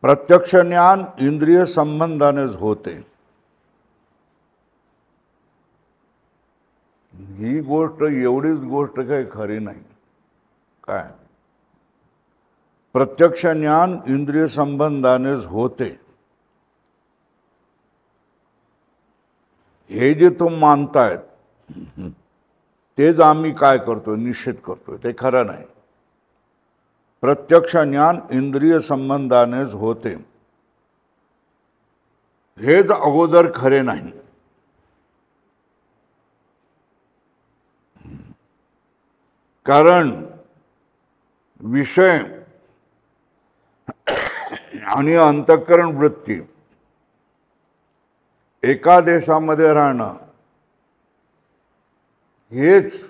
प्रत्यक्ष ज्ञान इंद्रिय संबंधानेच होते। ही गोष्ट एवढीच गोष्ट काही खरी नाही। काय प्रत्यक्ष ज्ञान इंद्रिय संबंधानेच होते हे जे तुम मानतायत तेच आम्ही काय करतो, निषेध करतो। ते खरं नाही। प्रत्यक्ष ज्ञान इंद्रिय संबंधानेच होते हेच अगोदर खरे नाही। कारण विषय आणि अंतःकरण वृत्ती एका देशामध्ये राहणं हेच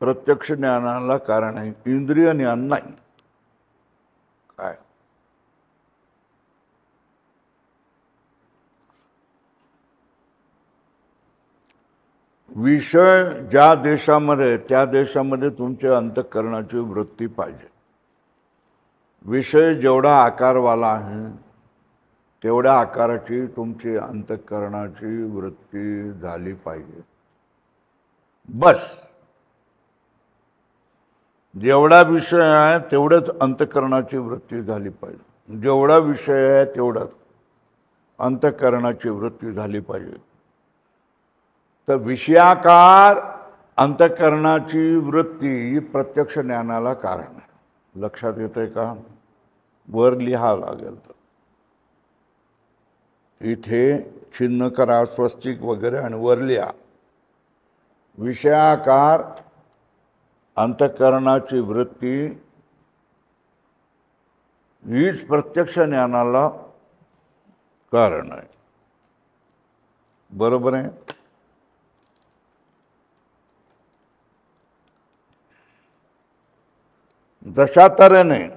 प्रत्यक्ष ज्ञानाला कारण आहे, इंद्रिय ज्ञान नाही। काय विषय ज्या देशामध्ये त्या देशामध्ये तुमच्या अंतःकरणाची वृत्ती पाहिजे। विषय जेवढा आकारवाला आहे तेवढ्या आकाराची तुमची अंतःकरणाची वृत्ती झाली पाहिजे। बस जेवढा विषय आहे तेवढंच अंतःकरणाची वृत्ती झाली पाहिजे। जेवढा विषय आहे तेवढाच अंतःकरणाची वृत्ती झाली पाहिजे। तर विषयाकार अंतःकरणाची वृत्ती ही प्रत्यक्ष ज्ञानाला कारण आहे। लक्षात येतंय का? वर लिहा लागेल तर इथे चिन्ह करा, स्वस्तिक वगैरे आणि वर लिहा। विषयाकार अंतःकरणाची वृत्ती हीच प्रत्यक्ष ज्ञानाला कारण आहे। बरोबर आहे? जशा तऱ्हेने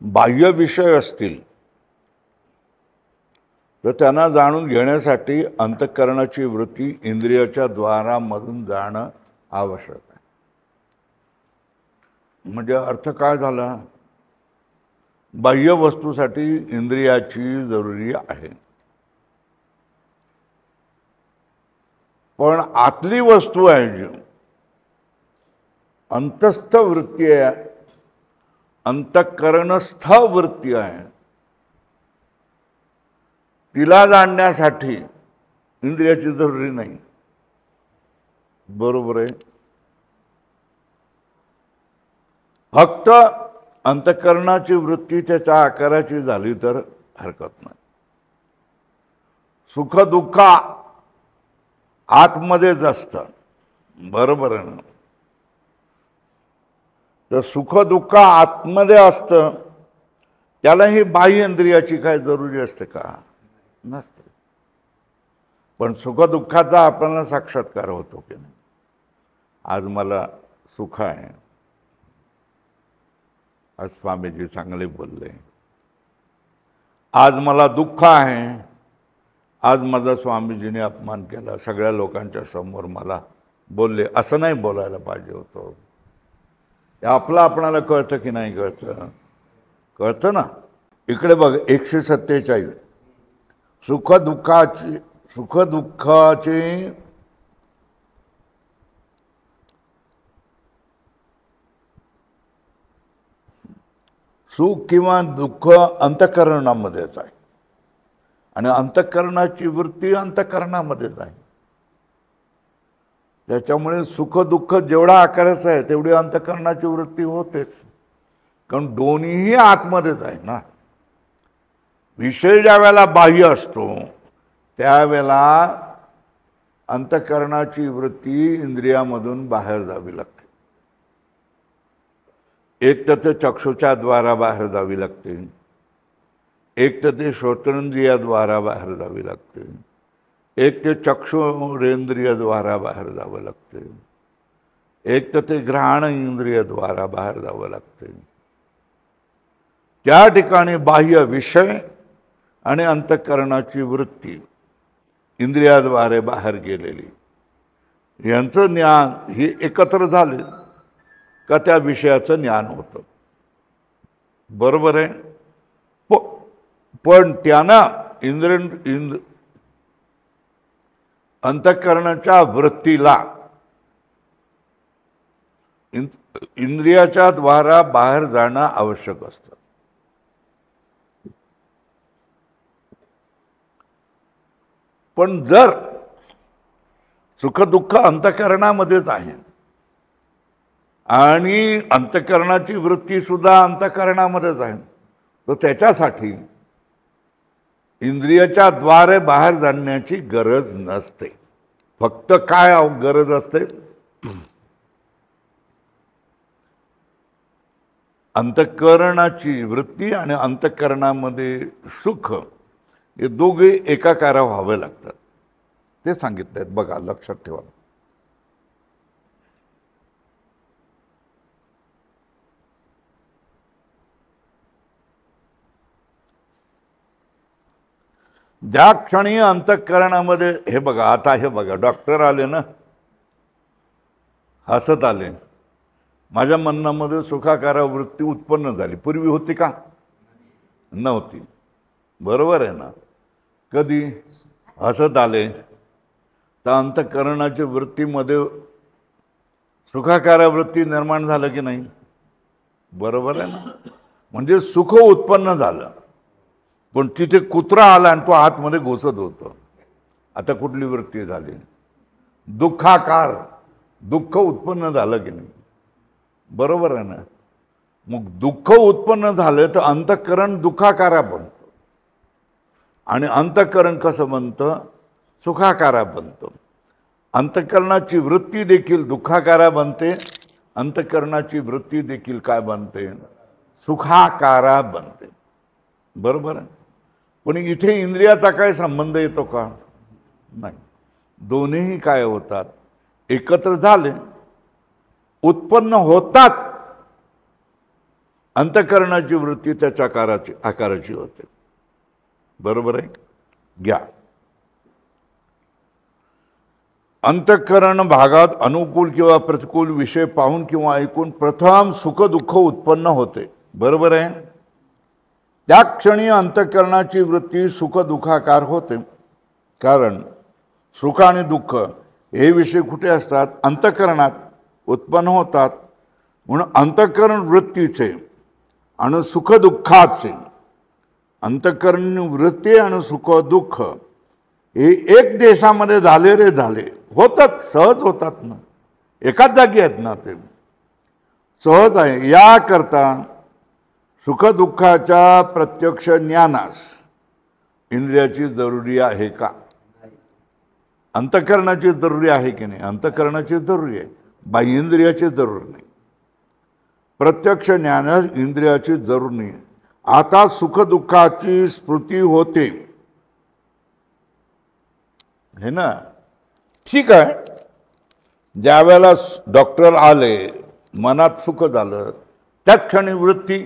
बाह्य विषय असतील तर त्यांना जाणून घेण्यासाठी अंतःकरणाची वृत्ती इंद्रियाच्या द्वारामधून जाणं आवश्यक आहे। म्हणजे अर्थ काय झाला? बाह्य वस्तूसाठी इंद्रियाची जरुरी आहे, पण आतली वस्तू आहे जी अंतस्थ वृत्ती आहे, अंतःकरणस्थ वृत्ती आहे, तिला जाणण्यासाठी इंद्रियाची जरुरी नाही। बरोबर आहे? फक्त अंतःकरणाची वृत्ती त्याच्या आकाराची झाली तर हरकत नाही। सुख दुःख आतमध्येच असतं। बरोबर आहे ना? तर सुख दुःख आतमध्ये असतं त्याला ही बाह्य इंद्रियाची काय जरुरी असते का? नसते। पण सुख दुःखाचा आपल्याला साक्षात्कार होतो की नाही? आज मला सुख आहे, आज स्वामीजी चांगले बोलले। आज मला दुःख आहे, आज माझा स्वामीजीने अपमान केला, सगळ्या लोकांच्या समोर मला बोलले। असं नाही बोलायला पाहिजे होतं। आपलं आपणाला कळतं की नाही कळतं? कळतं ना? इकडे बघ 147 सुख दुःखाची सुख किंवा दुःख अंतःकरणामध्येच आहे आणि अंतःकरणाची वृत्ती अंतःकरणामध्येच आहे। त्याच्यामुळे सुख दुःख जेवढा आकाराचा आहे तेवढी अंतःकरणाची वृत्ती होतेच, कारण दोन्हीही आतमध्येच आहे ना। विषय ज्या वेळेला बाह्य असतो त्यावेळेला अंतःकरणाची वृत्ती इंद्रियामधून बाहेर जावी लागते। एक तर ते चक्षुच्या द्वारा बाहेर जावी लागते, एक तर ते श्रोतेंद्रियाद्वारा बाहेर जावी लागते, एक ते चक्षुरेंद्रियाद्वारा बाहेर जावं लागते, एक तर ते घ्राण इंद्रियाद्वारा बाहेर जावं लागते। त्या ठिकाणी बाह्य विषय आणि अंतःकरणाची वृत्ती इंद्रियाद्वारे बाहेर गेलेली यांचं ज्ञान हे एकत्र झाले का त्या विषयाचं ज्ञान होतं. बरोबर आहे. पण त्यांना अंतःकरणाच्या वृत्तीला इंद्रियाच्या द्वारा बाहेर जाणं आवश्यक असतं. पण जर सुखदुःख अंतःकरणामध्येच आहे आणि अंतःकरणाची वृत्ती सुद्धा अंतःकरणामध्येच आहे, तर त्याच्यासाठी इंद्रियाच्या द्वारे बाहेर जाण्याची गरज नसते. फक्त काय गरज असते, अंतःकरणाची वृत्ती आणि अंतःकरणामध्ये सुख हे दोघे एकाकार व्हावे लागतात. ते सांगितले बघा, लक्षात ठेवा. ज्या क्षणी अंतःकरणामध्ये हे बघा, आता हे बघा, डॉक्टर आले ना, हसत आले, माझ्या मनामध्ये सुखाकार वृत्ती उत्पन्न झाली. पूर्वी होती का? नव्हती. बरोबर आहे ना. कधी हसत आले तर अंतःकरणाच्या वृत्तीमध्ये सुखाकार वृत्ती निर्माण झालं की नाही? बरोबर आहे ना. म्हणजे सुख उत्पन्न झालं. पण तिथे कुत्रा आला आणि तो आतमध्ये घुसत होतो. आता कुठली वृत्ती झाली? दुःखाकार, दुःख उत्पन्न झालं की नाही? बरोबर आहे ना. मग दुःख उत्पन्न झालं तर अंतःकरण दुःखाकारा बनतं आणि अंतःकरण कसं बनतं? सुखाकारा बनतं. अंतःकरणाची वृत्ती देखील दुःखाकारा बनते, अंतःकरणाची वृत्ती देखील काय बनते? सुखाकारा बनते. बरोबर आहे. पण इथे इंद्रियाचा काय संबंध येतो का? नाही. दोन्हीही काय होतात? एकत्र झाले, उत्पन्न होतात. अंतःकरणाची वृत्ती त्याच्या आकाराची होते. बरोबर आहे. घ्या, अंतःकरण भागात अनुकूल किंवा प्रतिकूल विषय पाहून किंवा ऐकून प्रथम सुख दुःख उत्पन्न होते. बरोबर आहे. त्या क्षणी अंतःकरणाची वृत्ती सुख दुःखाकार होते. कारण सुख आणि दुःख हे विषय कुठे असतात? अंतःकरणात उत्पन्न होतात. म्हणून अंतःकरण वृत्तीचे आणि सुख दुःखाचे, अंतःकरण वृत्ती आणि सुख दुःख हे एक देशामध्ये झाले रे झाले, होतात, सहज होतात ना, एकाच जागी आहेत ना, ते सहज आहे. याकरता सुखदुःखाच्या प्रत्यक्ष ज्ञानास इंद्रियाची जरुरी आहे का? अंतःकरणाची जरुरी आहे की नाही? अंतःकरणाची जरुरी आहे, बाह्य इंद्रियाची जरूर नाही. प्रत्यक्ष ज्ञानास इंद्रियाची जरूर नाही. आता सुखदुःखाची स्मृती होते, हे ना. ठीक आहे. ज्या वेळेला डॉक्टर आले, मनात सुख झालं, त्याच क्षणी वृत्ती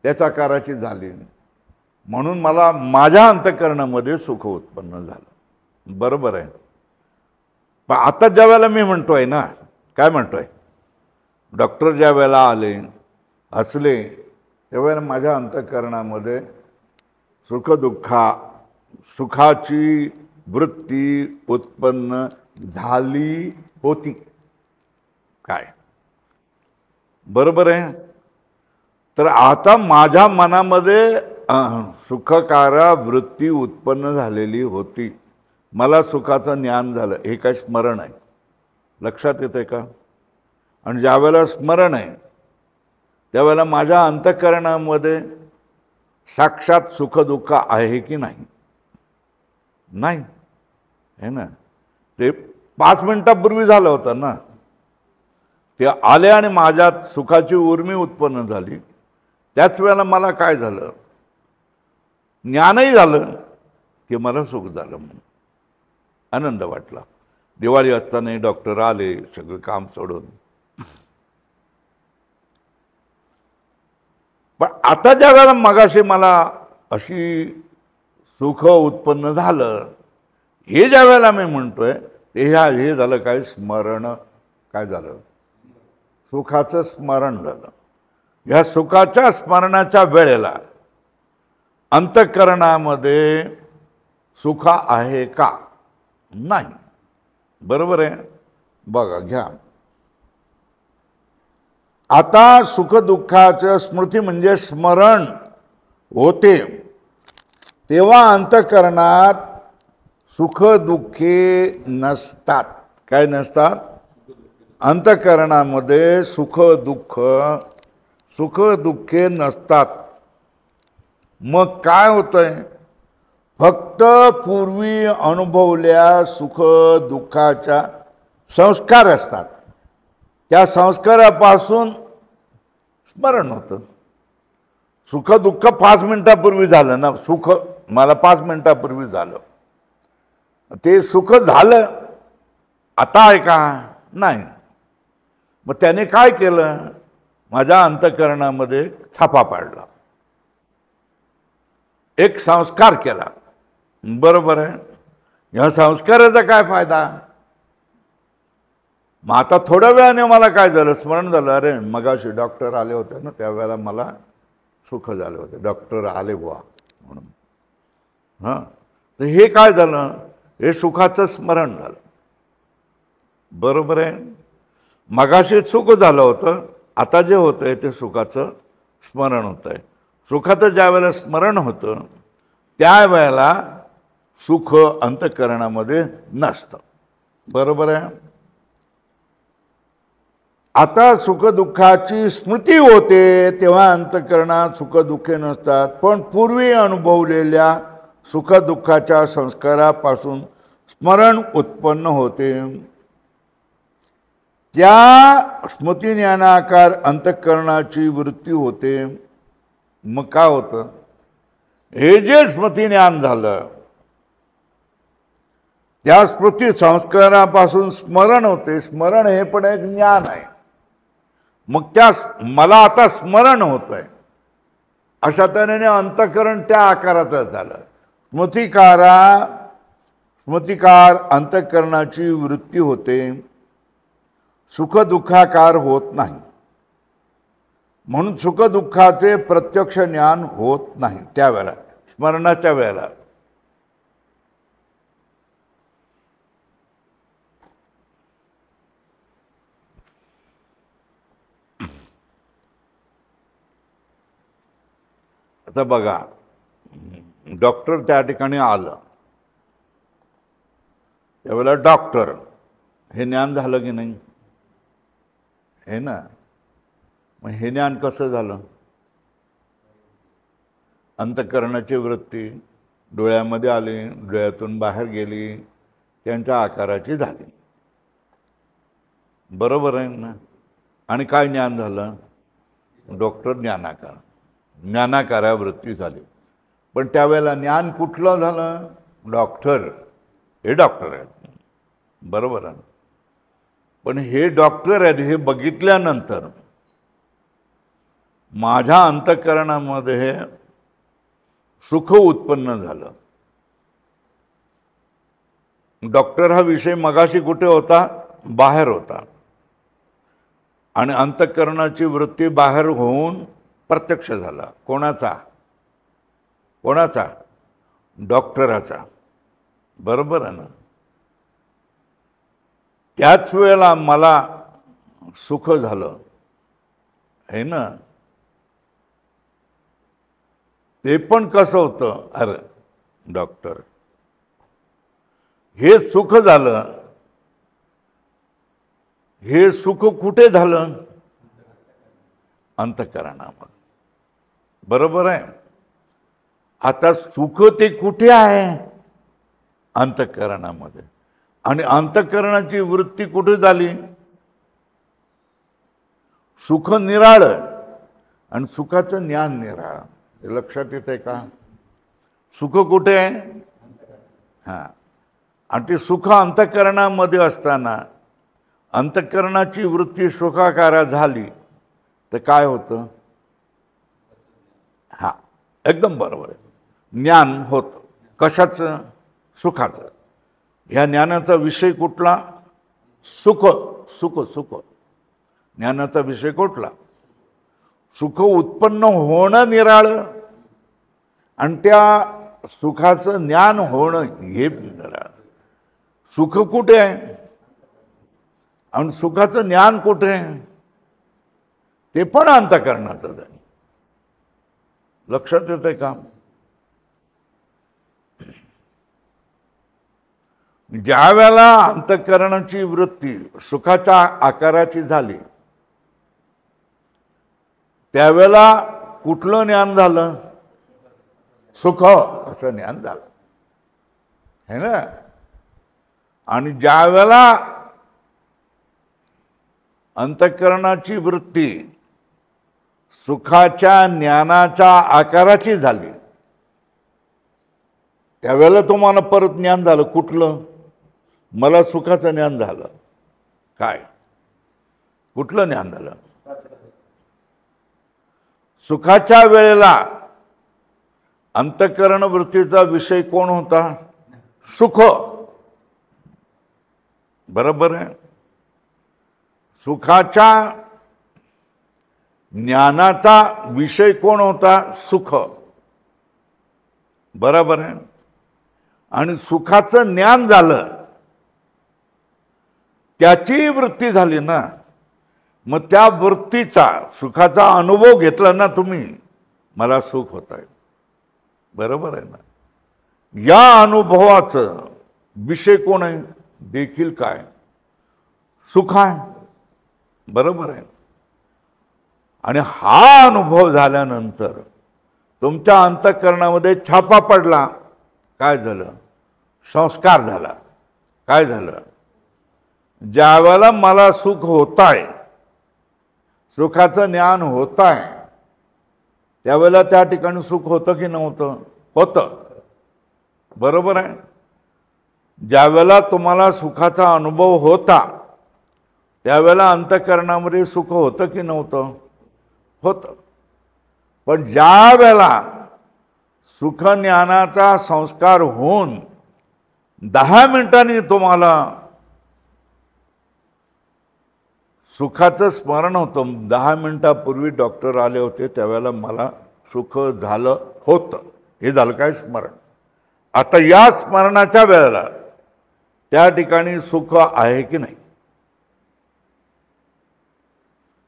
त्याच्या आकाराची झाली, म्हणून मला माझ्या अंतःकरणामध्ये सुख उत्पन्न झालं. बरोबर आहे. पण आता ज्या वेळेला मी म्हणतोय ना, काय म्हणतोय? डॉक्टर ज्या वेळेला आले, हसले, त्यावेळेला माझ्या अंतःकरणामध्ये सुखाची वृत्ती उत्पन्न झाली होती. काय? बरोबर आहे. तर आता माझ्या मनामध्ये सुखकारा वृत्ती उत्पन्न झालेली होती, मला सुखाचं ज्ञान झालं. हे काय स्मरण आहे? लक्षात येतंय का? आणि ज्या वेळेला स्मरण आहे त्यावेळेला माझ्या अंतःकरणामध्ये साक्षात सुखदुःख आहे की नाही? नाही, है ना. ते 5 मिनिटापूर्वी झालं होतं ना. ते आले आणि माझ्यात सुखाची उर्मी उत्पन्न झाली. त्याच वेळेला मला काय झालं? ज्ञानही झालं की मला सुख झालं, म्हणून आनंद वाटला. दिवाळी असताना डॉक्टर आले, सगळं काम सोडून. पण आता ज्या वेळेला मगाशी मला अशी सुख उत्पन्न झालं, हे ज्या वेळेला मी म्हणतोय ते हे झालं काय? स्मरण. काय झालं? सुखाचं स्मरण झालं. या सुखाच्या स्मरणाच्या वेळेला अंतःकरणामध्ये सुख आहे का? नाही. बरोबर आहे. बघा, घ्या. आता सुखदुःखाचं स्मृती म्हणजे स्मरण होते तेव्हा अंतःकरणात सुख दुःखे नसतात. काय नसतात? अंतःकरणामध्ये सुख दुःखे नसतात. मग काय होतंय? फक्त पूर्वी अनुभवल्या सुख दुःखाच्या संस्कार असतात. त्या संस्कारापासून स्मरण होतं. सुख दुःख 5 मिनिटापूर्वी झालं ना. सुख मला 5 मिनिटापूर्वी झालं. ते सुख झालं, आता आहे का? नाही. मग त्याने काय केलं? माझ्या अंतःकरणामध्ये थापा पाडला, एक संस्कार केला. बरोबर आहे. या संस्काराचा काय फायदा? मग आता थोड्या वेळाने मला काय झालं? स्मरण झालं, अरे मगाशी डॉक्टर आले होते ना, त्यावेळेला मला सुख झाले होते, डॉक्टर आले बुवा म्हणून. हां, तर हे काय झालं? हे सुखाचं स्मरण झालं. बरोबर आहे. मगाशी सुख झालं होतं, आता जे होतंय ते सुखाचं स्मरण होत आहे. सुखाचं ज्या वेळेला स्मरण होतं त्यावेळेला सुख अंतःकरणामध्ये नसतं. बरोबर आहे. आता सुखदुःखाची स्मृती होते तेव्हा अंतःकरणात सुख दुःखे नसतात. पण पूर्वी अनुभवलेल्या सुखदुःखाच्या संस्कारापासून स्मरण उत्पन्न होते. त्या स्मृती ज्ञानाकार अंतःकरणाची वृत्ती होते. मग काय होतं? हे जे स्मृती ज्ञान झालं त्या स्मृती संस्कारापासून स्मरण होते. स्मरण हे पण एक ज्ञान आहे. मग त्या मला आता स्मरण होत आहे अशा तऱ्हेने अंतःकरण त्या आकाराचं झालं. स्मृतिकार अंतःकरणाची वृत्ती होते, सुखदुःखाकार होत नाही. म्हणून सुखदुःखाचे प्रत्यक्ष ज्ञान होत नाही त्यावेळेला, स्मरणाच्या वेळेला. आता बघा, डॉक्टर त्या ठिकाणी आलं, त्यावेळेला डॉक्टर हे ज्ञान झालं की नाही? हे ना. मग हे ज्ञान कसं झालं? अंतःकरणाची वृत्ती डोळ्यामध्ये आली, डोळ्यातून बाहेर गेली, त्यांच्या आकाराची झाली. बरोबर आहे ना. आणि काय ज्ञान झालं? डॉक्टर ज्ञानाकारा वृत्ती झाली. पण त्यावेळेला ज्ञान कुठलं झालं? डॉक्टर हे डॉक्टर आहेत. बरोबर आहे. पण हे डॉक्टर आहेत हे बघितल्यानंतर माझ्या अंतःकरणामध्ये सुख उत्पन्न झालं. डॉक्टर हा विषय मगाशी कुठे होता? बाहेर होता. आणि अंतःकरणाची वृत्ती बाहेर होऊन प्रत्यक्ष झाला. कोणाचा? डॉक्टराचा. बरोबर आहे ना. त्याच वेळेला मला सुख झालं है ना. ते पण कसं होतं? अरे डॉक्टर हे सुख झालं. हे सुख कुठे झालं? अंतःकरणामध्ये. बरोबर आहे. आता सुख ते कुठे आहे? अंतःकरणामध्ये. आणि अंतःकरणाची वृत्ती कुठे झाली? सुख निराळं आणि सुखाचं ज्ञान निराळं. हे लक्षात येतंय का? सुख कुठे आहे? हां. आणि ते सुख अंतःकरणामध्ये असताना अंतःकरणाची वृत्ती सुखाकारा झाली तर काय होतं? हां, एकदम बरोबर आहे. ज्ञान होतं. कशाचं? सुखाचं. ह्या ज्ञानाचा विषय कुठला? सुख. ज्ञानाचा विषय कुठला? सुख उत्पन्न होणं निराळं आणि त्या सुखाचं ज्ञान होणं हे निराळं. सुख कुठे आहे आणि सुखाचं ज्ञान कुठे आहे ते पण अंतःकरणाचंच आहे. लक्षात येतंय का? ज्या वेळेला अंतःकरणाची वृत्ती सुखाच्या आकाराची झाली त्यावेळेला कुठलं ज्ञान झालं? सुख असं ज्ञान झालं है ना. आणि ज्या वेळेला अंतःकरणाची वृत्ती सुखाच्या ज्ञानाच्या आकाराची झाली त्यावेळेला तुम्हाला परत ज्ञान झालं. कुठलं? मला सुखाचं ज्ञान झालं. काय? कुठलं ज्ञान झालं? सुखाच्या वेळेला अंतःकरण वृत्तीचा विषय कोण होता? सुख. बरोबर आहे. सुखाच्या ज्ञानाचा विषय कोण होता? सुख. बरोबर आहे. आणि सुखाचं ज्ञान झालं त्याची वृत्ती झाली ना. मग त्या वृत्तीचा सुखाचा अनुभव घेतला ना तुम्ही, मला सुख होत आहे. बरोबर आहे ना. या अनुभवाचं विषय कोण आहे? देखील काय? सुख आहे. बरोबर आहे. आणि हा अनुभव झाल्यानंतर तुमच्या अंतःकरणामध्ये छापा पडला. काय झालं? संस्कार झाला. काय झालं? ज्या वेळेला मला सुख होत आहे, सुखाचं ज्ञान होत आहे, त्यावेळेला त्या ठिकाणी सुख होतं की नव्हतं? होतं. बरोबर आहे. ज्या वेळेला तुम्हाला सुखाचा अनुभव होता त्यावेळेला अंतःकरणामध्ये सुख होतं की नव्हतं? होतं. पण ज्या वेळेला सुख ज्ञानाचा संस्कार होऊन 10 मिनिटांनी तुम्हाला सुखाचं स्मरण होतं, 10 मिनिटापूर्वी डॉक्टर आले होते त्यावेळेला मला सुख झालं होतं, हे झालं काय? स्मरण. आता या स्मरणाच्या वेळेला त्या ठिकाणी सुख आहे की नाही?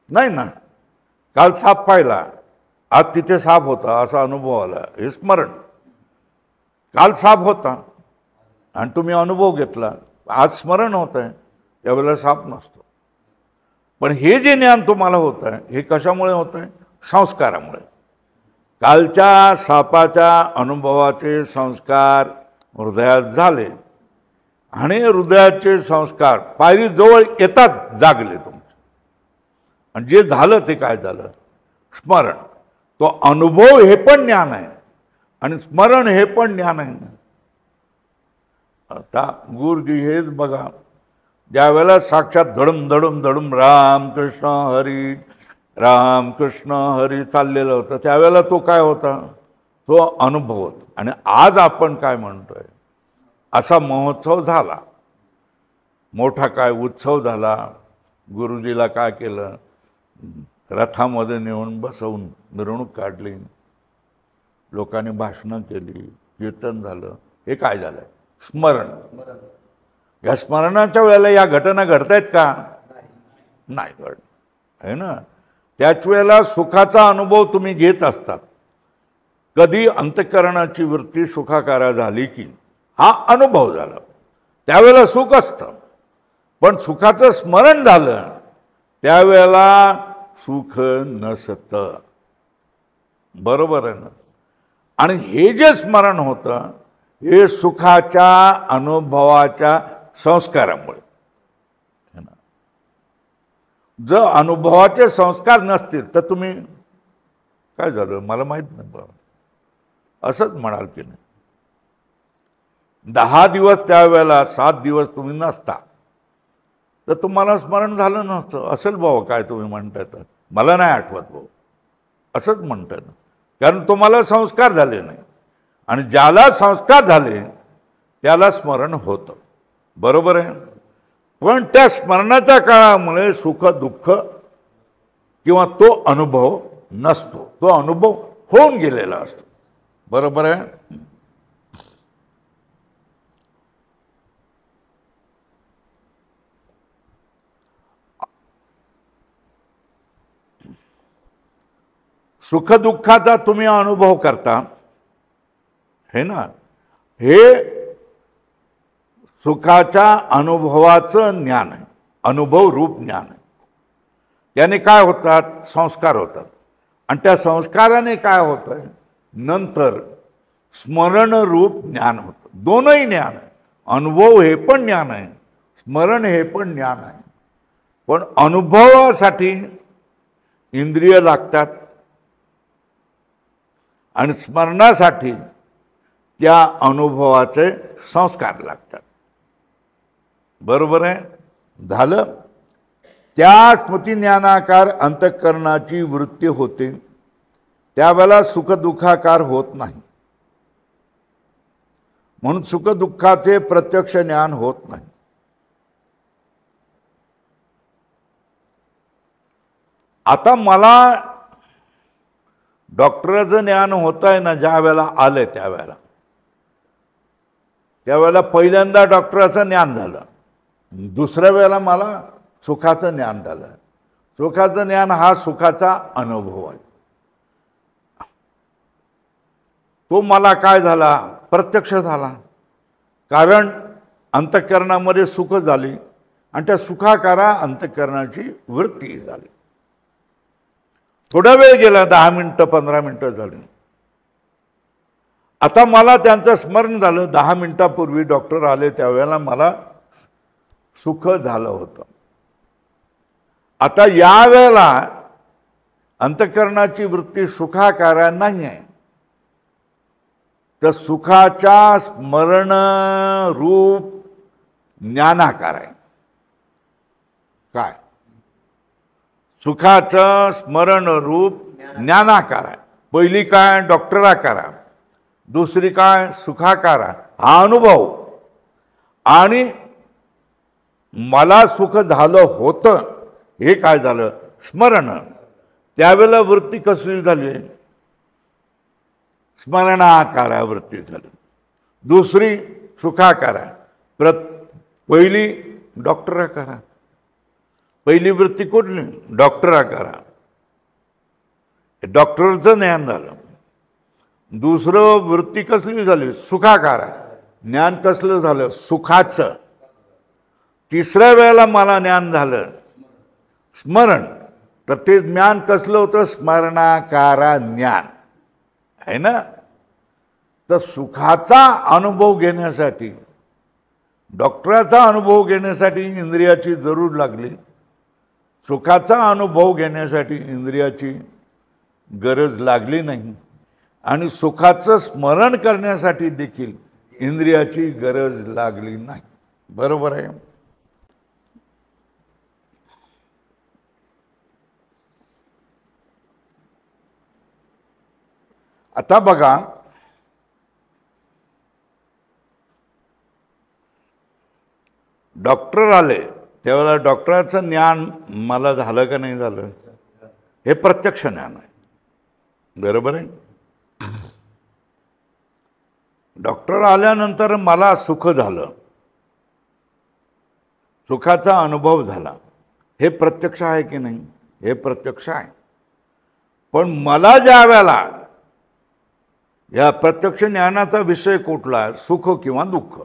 नाही ना. काल साप पाहिला, आज तिथे साप होता असा अनुभव आला, हे स्मरण. काल साप होता आणि तुम्ही अनुभव घेतला, आज स्मरण होत आहे, त्यावेळेला साप नसतो. पण हे जे ज्ञान तुम्हाला होत आहे हे कशामुळे होत आहे? संस्कारामुळे. कालच्या सापाच्या अनुभवाचे संस्कार हृदयात झाले आणि हृदयाचे संस्कार पायरी जवळ येतात जागले तुमचे. आणि जे झालं ते काय झालं? स्मरण. तो अनुभव हे पण ज्ञान आहे आणि स्मरण हे पण ज्ञान आहे. आता गुरुजी हेच बघा, ज्या वेळेला साक्षात धडम धडम धडम रामकृष्ण हरी रामकृष्ण हरी चाललेलं होतं त्यावेळेला तो काय होता? तो अनुभव होता. आणि आज आपण काय म्हणतोय? असा महोत्सव झाला, मोठा काय उत्सव झाला. गुरुजीला काय केलं? रथामध्ये नेऊन बसवून मिरवणूक काढली, लोकांनी भाषणं केली, कीर्तन झालं. हे काय झालं? स्मरण. या स्मरणाच्या वेळेला या घटना घडतायत का? नाही घडत आहे ना. त्याच वेळेला सुखाचा अनुभव तुम्ही घेत असतात. कधी अंतःकरणाची वृत्ती सुखाकारा झाली की हा अनुभव झाला, त्यावेळेला सुख असतं. पण सुखाचं स्मरण झालं त्यावेळेला सुख नसतं. बरोबर आहे ना. आणि हे जे स्मरण होतं हे सुखाच्या अनुभवाच्या संस्कारामुळे. जर अनुभवाचे संस्कार नसतील तर तुम्ही काय झालं मला माहित नाही बा असंच म्हणाल की नाही. 10 दिवस त्यावेळेला 7 दिवस तुम्ही नसता तर तुम्हाला स्मरण झालं नसतं. असेल भाऊ काय तुम्ही म्हणताय तर मला नाही आठवत भाऊ असंच म्हणताय ना. कारण तुम्हाला संस्कार झाले नाही आणि ज्याला संस्कार झाले त्याला स्मरण होतं. बरोबर आहे. पण त्या स्मरणाच्या काळामुळे सुख दुःख किंवा तो अनुभव नसतो, तो अनुभव होऊन गेलेला असतो. बरोबर आहे. सुखदुःखाचा तुम्ही अनुभव करता हे ना, हे सुखाच्या अनुभवाचं ज्ञान आहे, अनुभव रूप ज्ञान आहे. त्याने काय होतात, संस्कार होतात. आणि त्या संस्काराने काय होतं, नंतर स्मरण रूप ज्ञान होतं. दोनही ज्ञान आहे. अनुभव हे पण ज्ञान आहे, स्मरण हे पण ज्ञान आहे. पण अनुभवासाठी इंद्रिय लागतात आणि स्मरणासाठी त्या अनुभवाचे संस्कार लागतात. बरोबर आहे. झालं. त्या स्मृतिज्ञानाकार अंतःकरणाची वृत्ती होते, त्यावेळेला सुखदुःखाकार होत नाही. म्हणून सुखदुःखाचे प्रत्यक्ष ज्ञान होत नाही. आता मला डॉक्टरचं ज्ञान होत आहे ना, ज्या वेळेला आलं त्यावेळेला पहिल्यांदा डॉक्टराचं ज्ञान झालं, दुसऱ्या वेळेला मला सुखाचं ज्ञान झालं. सुखाचं ज्ञान हा सुखाचा अनुभव आहे. तो मला काय झाला, प्रत्यक्ष झाला. कारण अंतःकरणामध्ये सुख झाली आणि त्या सुखाकारा अंतःकरणाची वृत्ती झाली. थोडा वेळ गेला, 10 मिनिटं 15 मिनिटं झाली. आता मला त्यांचं स्मरण झालं, 10 मिनिटापूर्वी डॉक्टर आले त्यावेळेला मला सुख झालं होतं. आता या वेळेला अंतःकरणाची वृत्ती सुखाकारा नाही आहे, तर सुखाच्या स्मरण रूप ज्ञानाकार आहे. काय, सुखाचं स्मरण रूप ज्ञानाकार आहे. पहिली काय, डॉक्टराकार, दुसरी काय, सुखाकार, हा अनुभव. आणि मला सुख झालं होतं हे काय झालं, स्मरण. त्यावेळेला वृत्ती कसली झाली, स्मरणाकारा वृत्ती झाली. दुसरी सुखाकारा, पहिली डॉक्टराकारा. पहिली वृत्ती कुठली, डॉक्टराकारा, डॉक्टरचं ज्ञान झालं. दुसरं वृत्ती कसली झाली, सुखाकारा, ज्ञान कसलं झालं, सुखाचं. तिसऱ्या वेळेला मला ज्ञान झालं स्मरण, तर ते ज्ञान कसलं होतं, स्मरणाकारा ज्ञान आहे ना. तर सुखाचा अनुभव घेण्यासाठी, डॉक्टराचा अनुभव घेण्यासाठी इंद्रियाची जरूर लागली, सुखाचा अनुभव घेण्यासाठी इंद्रियाची गरज लागली नाही. आणि सुखाचं स्मरण करण्यासाठी देखील इंद्रियाची गरज लागली नाही. बरोबर आहे. आता बघा, डॉक्टर आले त्यावेळेला डॉक्टराचं ज्ञान मला झालं का नाही झालं, हे प्रत्यक्ष ज्ञान आहे. बरोबर आहे. डॉक्टर आल्यानंतर मला सुख झालं, सुखाचा अनुभव झाला, हे प्रत्यक्ष आहे की नाही, हे प्रत्यक्ष आहे. पण मला ज्या वेळेला या प्रत्यक्ष ज्ञानाचा विषय कुठला, सुख किंवा दुःख,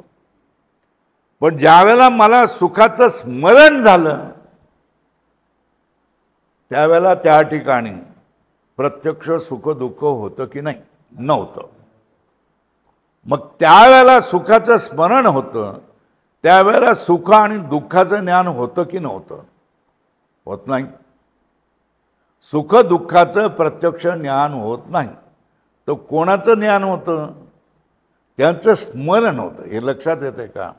पण ज्या वेळेला मला सुखाचं स्मरण झालं त्यावेळेला त्या ठिकाणी प्रत्यक्ष सुख दुःख होतं की नाही, नव्हतं. मग त्यावेळेला सुखाचं स्मरण होतं, त्यावेळेला सुख आणि दुःखाचं ज्ञान होतं की नव्हतं, होत नाही. सुख दुःखाचं प्रत्यक्ष ज्ञान होत नाही. तर कोणाचं ज्ञान होतं, त्यांचं स्मरण होतं. हे लक्षात येते का.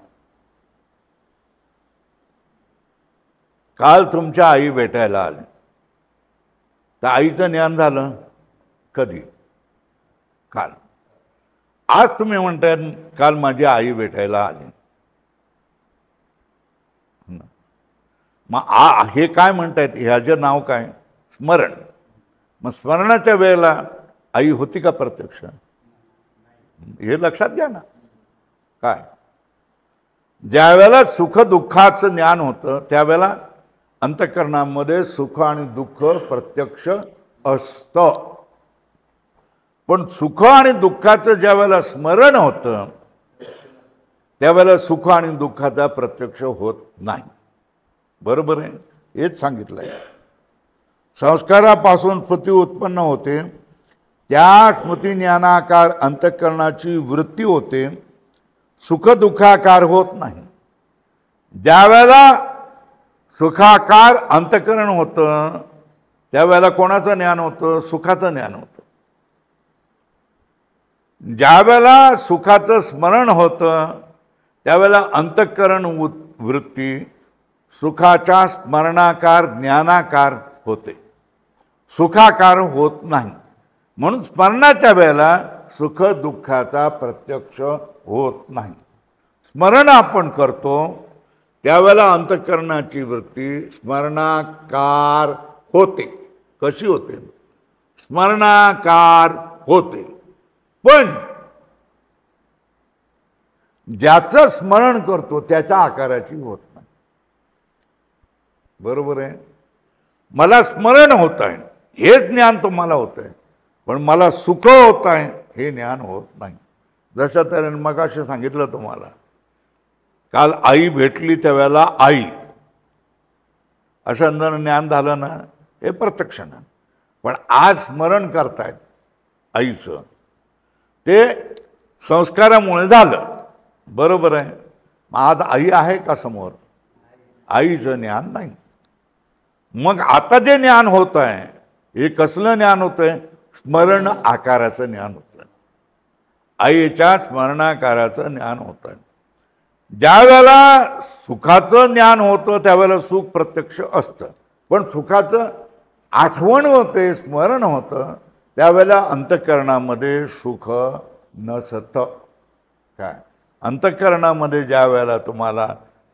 काल तुमच्या आई भेटायला आली, तर आईचं ज्ञान झालं कधी, काल. आज तुम्ही म्हणताय काल माझी आई भेटायला आली, मग हे काय म्हणतायत, ह्याचं नाव काय, स्मरण. मग स्मरणाच्या वेळेला आई होती का प्रत्यक्ष? हे लक्षात घ्या ना. काय ज्या वेळेला सुख दुःखाचं ज्ञान होतं त्यावेळेला अंतःकरणामध्ये सुख आणि दुःख प्रत्यक्ष असतं. पण सुख आणि दुःखाचं ज्या वेळेला स्मरण होतं त्यावेळेला सुख आणि दुःखाचा प्रत्यक्ष होत नाही. बरोबर आहे? हेच सांगितलं आहे. संस्कारापासून स्मृती उत्पन्न होते, त्या स्मृती ज्ञानाकार अंतःकरणाची वृत्ती होते, सुख दुःखाकार होत नाही. ज्या वेळेला सुखाकार अंतःकरण होतं त्यावेळेला कोणाचं ज्ञान होतं? सुखाचं ज्ञान होतं. ज्या वेळेला सुखाचं स्मरण होतं त्यावेळेला अंतःकरण वृत्ती सुखाच्या स्मरणाकार ज्ञानाकार होते, सुखाकार होत नाही. म्हणून स्मरणाच्या वेळेला सुख दुःखाचा प्रत्यक्ष होत नाही. स्मरण आपण करतो त्यावेळेला अंतःकरणाची वृत्ती स्मरणाकार होते. कशी होते? स्मरणाकार होते. पण ज्याचं स्मरण करतो त्याच्या आकाराची होत नाही. बरोबर आहे? मला स्मरण होत आहे हे ज्ञान तुम्हाला होत आहे, पण मला सुख होत आहे हे ज्ञान होत नाही. जशा तऱ्हेने मगाशी सांगितलं तुम्हाला, काल आई भेटली त्यावेळेला आई असं अंदर ज्ञान झालं ना, हे प्रत्यक्ष ना. पण आज स्मरण करतायत आईचं ते संस्कारामुळे झालं. बरोबर आहे? आज आई आहे का समोर? आईचं ज्ञान नाही. मग आता जे ज्ञान होत आहे हे कसलं ज्ञान होतंय? स्मरण आकाराचं ज्ञान होतं. आईच्या स्मरणाकाराचं ज्ञान होत आहे. ज्या वेळेला सुखाचं ज्ञान होतं त्यावेळेला सुख प्रत्यक्ष असतं, पण सुखाचं आठवण होते, स्मरण होतं त्यावेळेला अंतःकरणामध्ये सुख नसतं. काय अंतःकरणामध्ये ज्या वेळेला तुम्हाला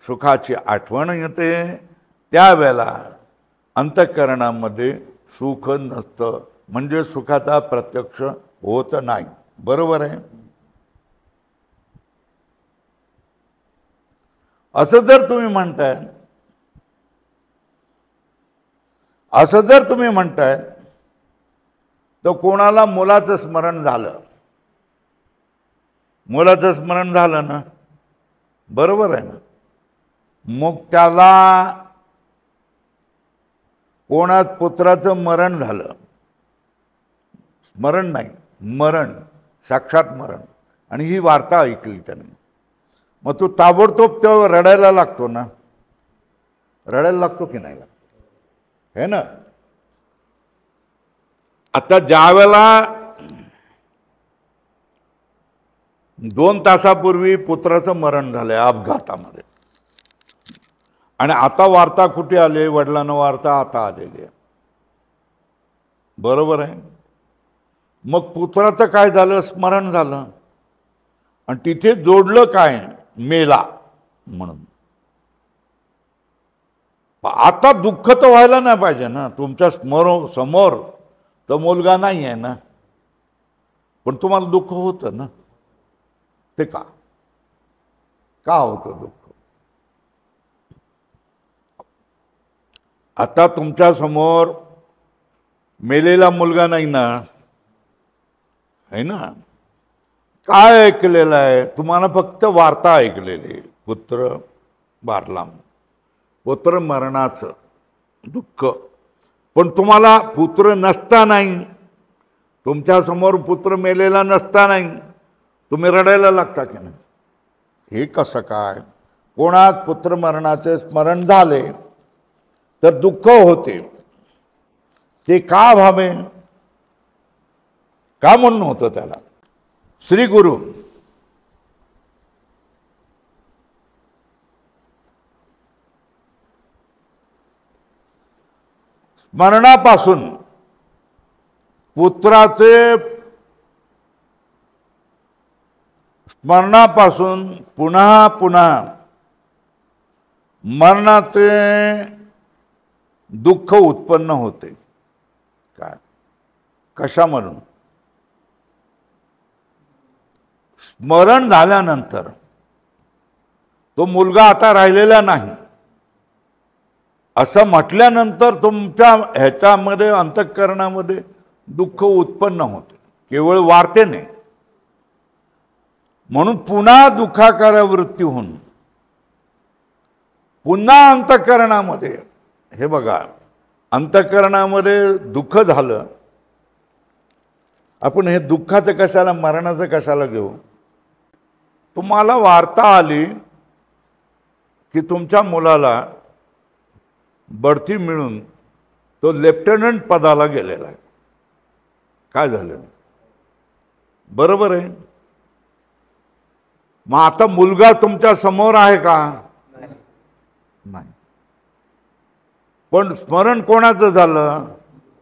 सुखाची आठवण येते त्यावेळेला अंतःकरणामध्ये सुख नसतं, म्हणजे सुखाचा प्रत्यक्ष होत नाही. बरोबर आहे? असं जर तुम्ही म्हणताय तर कोणाला मुलाचं स्मरण झालं, मुलाचं स्मरण झालं ना, बरोबर आहे ना, मग त्याला कोणात पुत्राचं मरण झालं, स्मरण नाही मरण, साक्षात मरण, आणि ही वार्ता ऐकली त्याने, मग तो ताबडतोब तो रडायला लागतो ना, रडायला लागतो की नाही लागतो? है ना. आता ज्या वेळेला 2 तासापूर्वी पुत्राचं मरण झालंय अपघातामध्ये, आणि आता वार्ता कुठे आली? वडिलांना वार्ता आता आलेली आहे. बरोबर आहे? मग पुत्राचं काय झालं? स्मरण झालं, आणि तिथे जोडलं काय? मेला म्हणून. आता दुःख तर व्हायला नाही पाहिजे ना. तुमच्या समोर तर मुलगा नाही आहे ना, पण तुम्हाला दुःख होतं ना. ते का होतं दुःख? आता तुमच्या समोर मेलेला मुलगा नाही ना, है ना. काय ऐकलेलं आहे? तुम्हाला फक्त वार्ता ऐकलेली, पुत्र वारला, पुत्र मरणाचं दुःख. पण तुम्हाला पुत्र नसता नाही, तुमच्या समोर पुत्र मेलेला नसता नाही, तुम्ही रडायला लागता की नाही? हे कसं काय? कोणात पुत्र मरणाचे स्मरण झाले तर दुःख होते. ते का व्हावे? का म्हणून होतं त्याला? श्री गुरु स्मरणापासून पुन्हा पुन्हा मरणाचे दुःख उत्पन्न होते. कशामधून? स्मरण झाल्यानंतर तो मुलगा आता राहिलेला नाही असं म्हटल्यानंतर तुमच्या ह्याच्यामध्ये अंतःकरणामध्ये दुःख उत्पन्न होते, केवळ वार्तेने. म्हणून पुन्हा दुःखाकार वृत्ती होऊन पुन्हा अंतःकरणामध्ये, हे बघा, अंतःकरणामध्ये दुःख झालं. आपण हे दुःखाचं कशाला, मरणाचं कशाला घेऊ? तुम्हाला वार्ता आली की तुमच्या मुलाला बढती मिळून तो लेफ्टनंट पदाला गेलेला आहे. काय झालं? बरोबर आहे. मग आता मुलगा तुमच्या समोर आहे का? नाही. पण स्मरण कोणाचं झालं?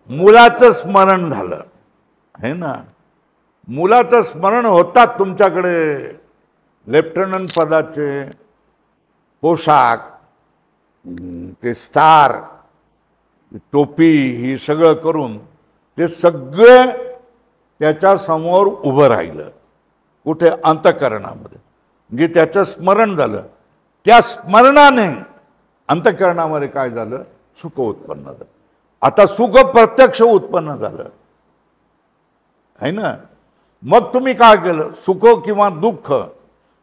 मुलाचं स्मरण झालं, है ना. मुलाचं स्मरण होतात तुमच्याकडे लेफ्टनंट पदाचे पोशाख, ते स्टार, टोपी, ही सगळं करून ते सगळे त्याच्या समोर उभं राहिलं. कुठे? अंतःकरणामध्ये. म्हणजे त्याचं स्मरण झालं. त्या स्मरणाने अंतःकरणामध्ये काय झालं? सुख उत्पन्न झालं. आता सुख प्रत्यक्ष उत्पन्न झालं, है ना. मग तुम्ही काय केलं? सुख किंवा दुःख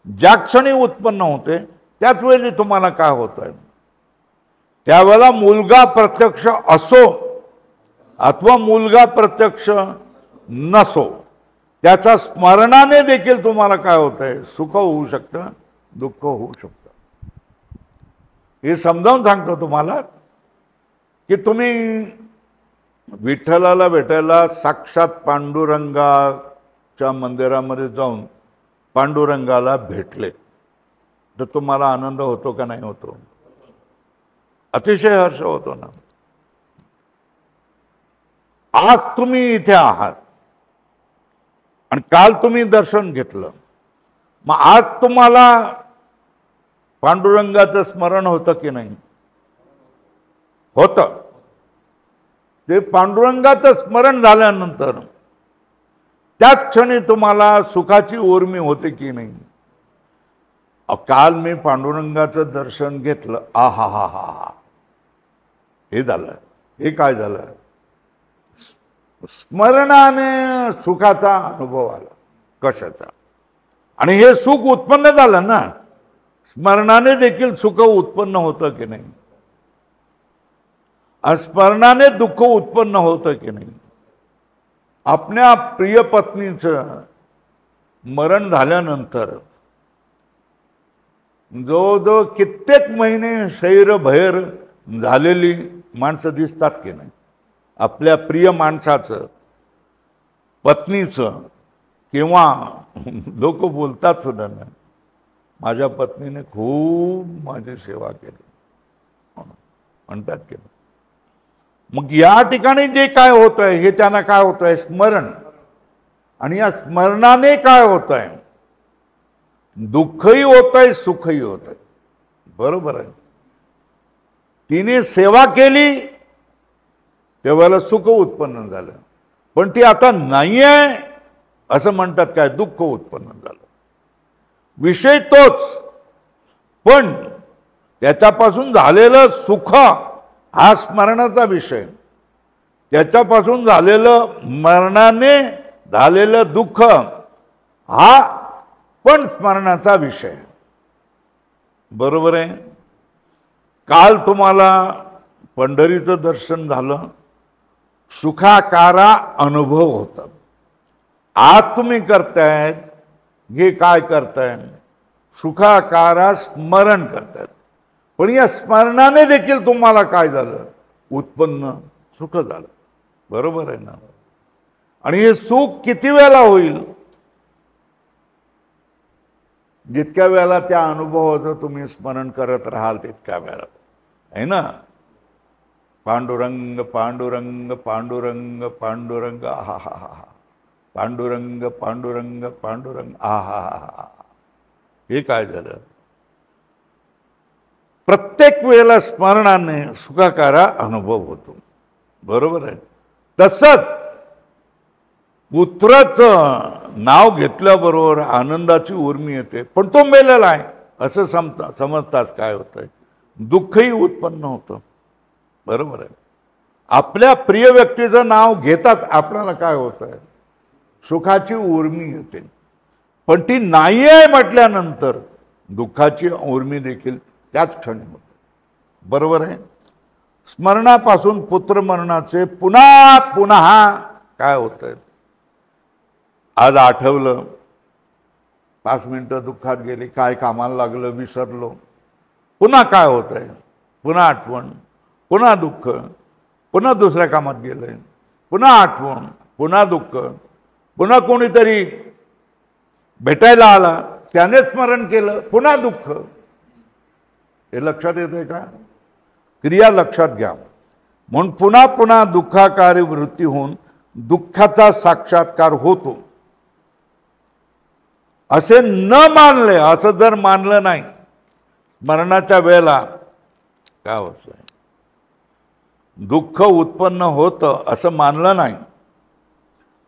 ज्या क्षणी उत्पन्न होते त्याच वेळी तुम्हाला काय होत आहे? त्यावेळेला मुलगा प्रत्यक्ष असो अथवा मुलगा प्रत्यक्ष नसो, त्याच्या स्मरणाने देखील तुम्हाला काय होत आहे? सुख होऊ शकतं, दुःख होऊ शकतं. हे समजावून सांगतो तुम्हाला की तुम्ही विठ्ठलाला भेटायला साक्षात पांडुरंगाच्या मंदिरामध्ये जाऊन पांडुरंगाला भेटले तर तुम्हाला आनंद होतो का नाही होतो? अतिशय हर्ष होतो ना. आज तुम्ही इथे आहात आणि काल तुम्ही दर्शन घेतलं, मग आज तुम्हाला पांडुरंगाचं स्मरण होतं की नाही? होतं. ते पांडुरंगाचं स्मरण झाल्यानंतर त्याच क्षणी तुम्हाला सुखाची उर्मी होते की नाही? काल मी पांडुरंगाचं दर्शन घेतलं, आहा हा हा, हे झालं. हे काय झालं? स्मरणाने सुखाचा अनुभव आला. कशाचा? आणि हे सुख उत्पन्न झालं ना. स्मरणाने देखील सुख उत्पन्न होतं की नाही? स्मरणाने दुःख उत्पन्न होतं की नाही? आपल्या प्रिय पत्नीचं मरण झाल्यानंतर जवळजवळ कित्येक महिने शैरभैर झालेली माणसं दिसतात की नाही? आपल्या प्रिय माणसाचं, पत्नीचं, किंवा लोक बोलतात सुद्धा ना, माझ्या पत्नीने खूप माझी सेवा केली म्हणतात की नाही. मग या ठिकाणी जे काय होत आहे हे त्यांना काय होत आहे? स्मरण. आणि या स्मरणाने काय होत आहे? दुःखही होत आहे, सुखही होत आहे. बरोबर आहे. तिने सेवा केली तेव्हा सुख उत्पन्न झालं, पण ती आता नाही आहे असं म्हणतात काय? दुःख उत्पन्न झालं. विषय तोच, पण त्याच्यापासून झालेलं सुख हा स्मरणाचा विषय, त्याच्यापासून झालेलं मरणाने झालेलं दुःख हा पण स्मरणाचा विषय. बरोबर आहे. काल तुम्हाला पंढरीचं दर्शन झालं, सुखाकारा अनुभव होता. आज तुम्ही करतायत हे काय करताय? सुखाकारा स्मरण करतायत. पण या स्मरणाने देखील तुम्हाला काय झालं? उत्पन्न सुख झालं. बरोबर आहे ना. आणि हे सुख किती वेळा होईल? जितक्या वेळेला त्या अनुभवाचं तुम्ही स्मरण करत राहाल तितक्या वेळा, आहे ना. पांडुरंग पांडुरंग पांडुरंग पांडुरंग, आहा हा हा, पांडुरंग पांडुरंग पांडुरंग, आहा हा हा. हे काय झालं? प्रत्येक वेळेला स्मरणाने सुखाकारा अनुभव होतो. बरोबर आहे. तसंच पुत्राचं नाव घेतल्याबरोबर आनंदाची उर्मी येते, पण तो मेलेला आहे असं समजताच काय होतंय, दुःखही उत्पन्न होतं. बरोबर आहे. आपल्या प्रिय व्यक्तीचं नाव घेताच आपल्याला काय होतंय, सुखाची उर्मी येते. पण ती नाही आहे म्हटल्यानंतर दुःखाची उर्मी देखील त्याच क्षणी होते. बरोबर आहे. स्मरणापासून पुत्रमरणाचे पुन्हा पुन्हा काय होतंय. आज आठवलं, 5 मिनिटं दुःखात गेली, काय कामाला लागलं विसरलो, पुन्हा काय होतंय, पुन्हा आठवण, पुन्हा दुःख, पुन्हा दुसऱ्या कामात गेलंय, पुन्हा आठवण, पुन्हा दुःख, पुन्हा कोणीतरी भेटायला आला त्याने स्मरण केलं, पुन्हा दुःख. हे लक्षात येतंय का? क्रिया लक्षात घ्या. म्हणून पुन्हा पुन्हा दुःखाकारी वृत्ती होऊन दुःखाचा साक्षात्कार होतो. असे न मानले, असं जर मानलं नाही, मरणाच्या वेळेला काय होत दुःख उत्पन्न होतं असं मानलं नाही,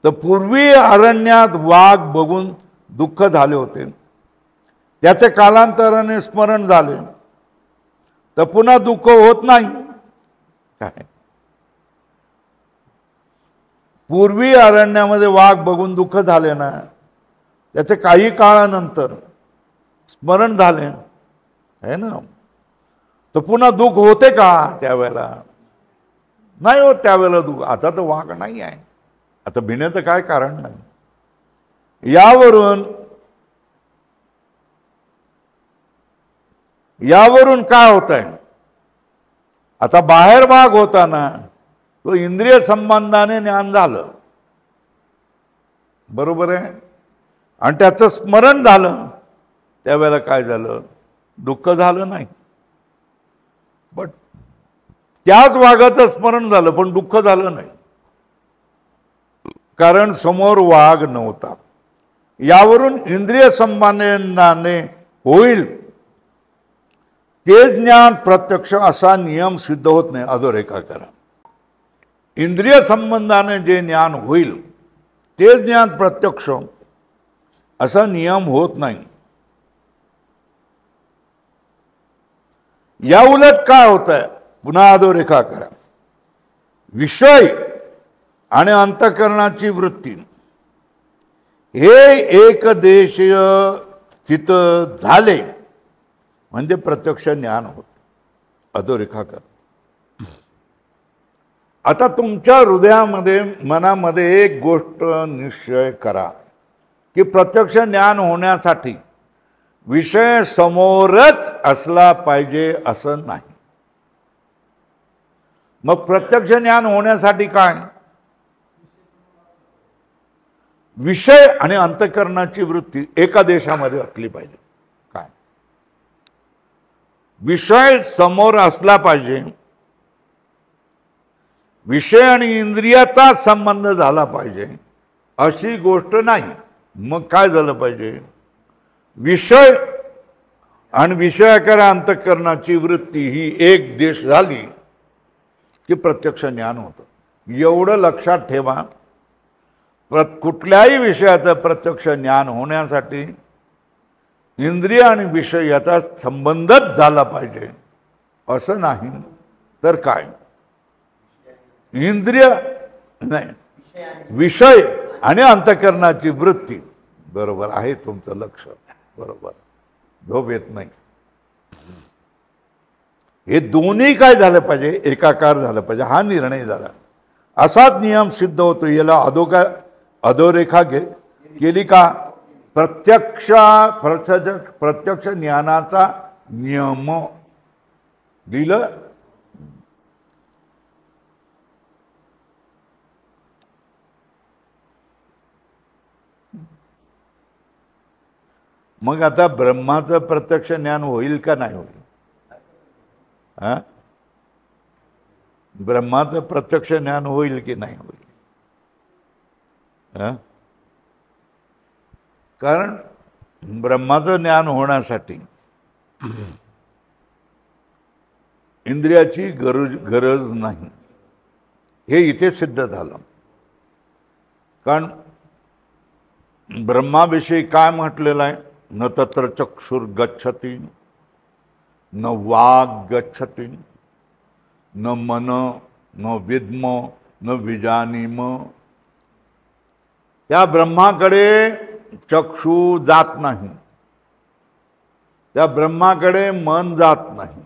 तर पूर्वी अरण्यात वाघ बघून दुःख झाले होते, त्याचे कालांतराने स्मरण झाले, तर पुन्हा दुःख होत नाही काय. पूर्वी अरण्यामध्ये वाघ बघून दुःख झाले ना, त्याचे काही काळानंतर स्मरण झाले आहे ना, तर पुन्हा दुःख होते का त्यावेळेला? नाही होत त्यावेळेला दुःख. आता तर वाघ नाही आहे, आता भिण्याचं काय कारण नाही. यावरून काय होत आहे, आता बाहेर वाघ होताना तो इंद्रिय संबंधाने ज्ञान झालं. बरोबर आहे. आणि त्याचं स्मरण झालं, त्यावेळेला काय झालं, दुःख झालं नाही. पण त्याच वाघाचं स्मरण झालं पण दुःख झालं नाही, कारण समोर वाघ नव्हता. यावरून इंद्रिय संबंधाने होईल ते ज्ञान प्रत्यक्ष असा नियम सिद्ध होत नाही. अधोरेखा करा. इंद्रिय संबंधाने जे ज्ञान होईल ते ज्ञान प्रत्यक्ष असा नियम होत नाही. या उलट काय होत आहे, पुन्हा अधोरेखा करा. विषय आणि अंतःकरणाची वृत्ती हे एकदेशीय स्थित झाले म्हणजे प्रत्यक्ष ज्ञान होते. अधोरेखा कर. आता तुमच्या हृदयामध्ये मनामध्ये एक गोष्ट निश्चय करा की प्रत्यक्ष ज्ञान होण्यासाठी विषय समोरच असला पाहिजे असं नाही. मग प्रत्यक्ष ज्ञान होण्यासाठी काय, विषय आणि अंतःकरणाची वृत्ती एका देशामध्ये असली पाहिजे. काय, विषय समोर असला पाहिजे, विषय आणि इंद्रियाचा संबंध झाला पाहिजे अशी गोष्ट नाही. मग काय झालं पाहिजे, विषय आणि विषयाकर अंतःकरणाची वृत्ती ही एक देश झाली की प्रत्यक्ष ज्ञान होतं. एवढं लक्षात ठेवा. कुठल्याही विषयाचं प्रत्यक्ष ज्ञान होण्यासाठी इंद्रिय आणि विषय याचा संबंधच झाला पाहिजे असं नाही. तर काय, इंद्रिय नाही, विषय आणि अंतःकरणाची वृत्ती. बरोबर आहे तुमचं लक्ष, बरोबर, झोप येत नाही. हे दोन्ही काय झालं पाहिजे, एकाकार झालं पाहिजे. हा निर्णय झाला, असाच नियम सिद्ध होतो. याला अधोरेखा केली का, प्रत्यक्ष ज्ञानाचा नियम दिलं. मग आता ब्रह्माचं प्रत्यक्ष ज्ञान होईल का नाही होईल? ब्रह्माचं प्रत्यक्ष ज्ञान होईल की नाही होईल? कारण ब्रह्माचं ज्ञान होण्यासाठी इंद्रियाची गरज नाही, हे इथे सिद्ध झालं. कारण ब्रह्माविषयी काय म्हटलेलं आहे? न तत्र चक्षुर गच्छति, न वाग गच्छति, न मन, न विद्म, न विजानीम. त्या ब्रह्माकडे चक्षु जात नाही, त्या ब्रह्माकडे मन जात नाही.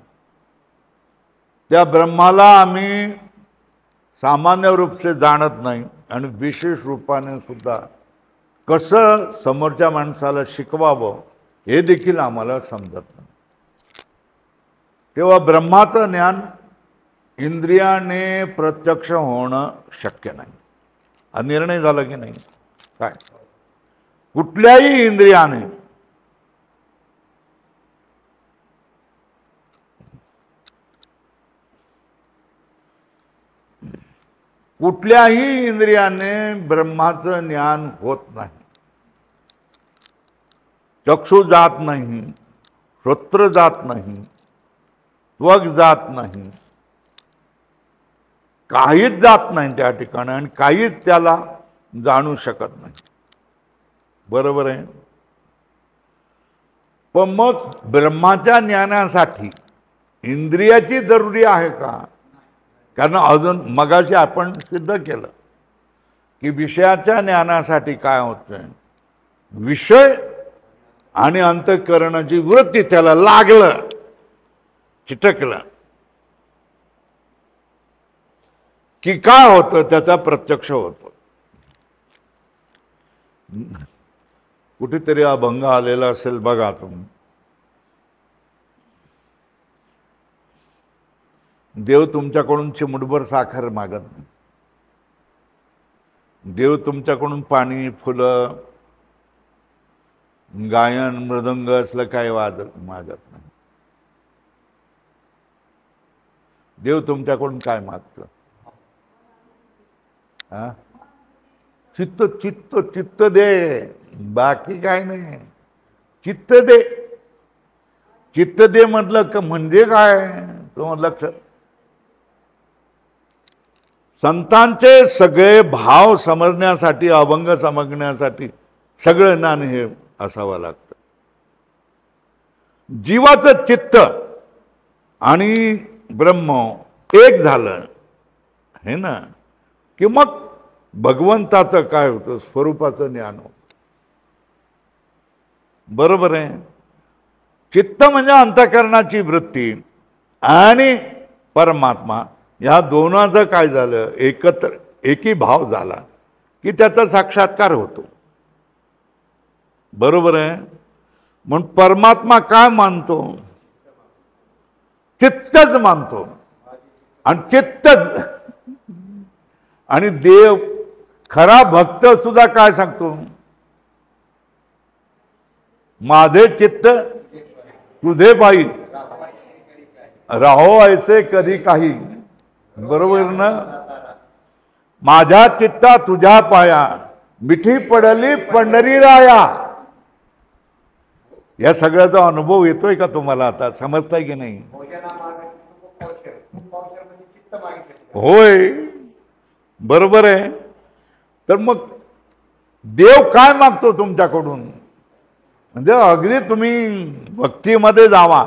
त्या ब्रह्माला आम्ही सामान्य रूप से जाणत नाही आणि विशेष रूपाने सुद्धा कसं समोरच्या माणसाला शिकवावं हे देखील आम्हाला समजत नाही. तेव्हा ब्रह्माचं ज्ञान इंद्रियाने प्रत्यक्ष होणं शक्य नाही. हा निर्णय झाला की नाही? काय कुठल्याही इंद्रियाने कुठल्याही इंद्रियाने ब्रह्माचं ज्ञान होत नाही. चक्षु जात नाही, श्रोत्र जात नाही, त्वग जात नाही, काहीच जात नाही त्या ठिकाणी आणि काहीच त्याला जाणू शकत नाही. बरोबर आहे. पण मग ब्रह्माच्या ज्ञानासाठी इंद्रियाची जरुरी आहे का? कारण अजून मगाशी आपण सिद्ध केलं की विषयाच्या ज्ञानासाठी काय होतं, विषय आणि अंतःकरणाची वृत्ती त्याला लागलं, चिटकलं की काय होतं, त्याचा प्रत्यक्ष होतो. कुठेतरी अभंग आलेला असेल बघा तुम्ही. देव तुमच्याकडून चिमुटभर साखर मागत नाही, देव तुमच्याकडून पाणी, फुलं, गायन, मृदंग असलं काय मागत नाही. देव तुमच्याकडून काय मागतं? चित्त चित्त चित्त दे, बाकी काय नाही. चित्त दे. चित्त दे म्हटलं का म्हणजे काय? तो लक्ष संतांचे सगळे भाव समजण्यासाठी, अभंग समजण्यासाठी सगळं ज्ञान हे असावं लागतं. जीवाचं चित्त आणि ब्रह्म एक झालं हे ना, की मग भगवंताचं काय होतं, स्वरूपाचं ज्ञान होतं. बरोबर आहे. चित्त म्हणजे अंतःकरणाची वृत्ती आणि परमात्मा या दोनाचं काय झालं, एकत्र एकी भाव झाला की त्याचा साक्षात्कार होतो. बरोबर आहे. म्हणून परमात्मा काय मानतो? चित्तच मानतो. आणि चित्तच आणि देव खरा भक्त सुद्धा काय सांगतो, माझे चित्त तुझे पायी राहो ऐसे कधी काही. बरोबर ना? माझ्या चित्ता तुझ्या पाया, मिठी पडली पंढरी राया. या सगळ्याचा अनुभव येतोय का तुम्हाला? आता समजताय की नाही? होय, बरोबर आहे. तर मग देव काय मागतो तुमच्याकडून? म्हणजे अगदी तुम्ही भक्तीमध्ये जावा,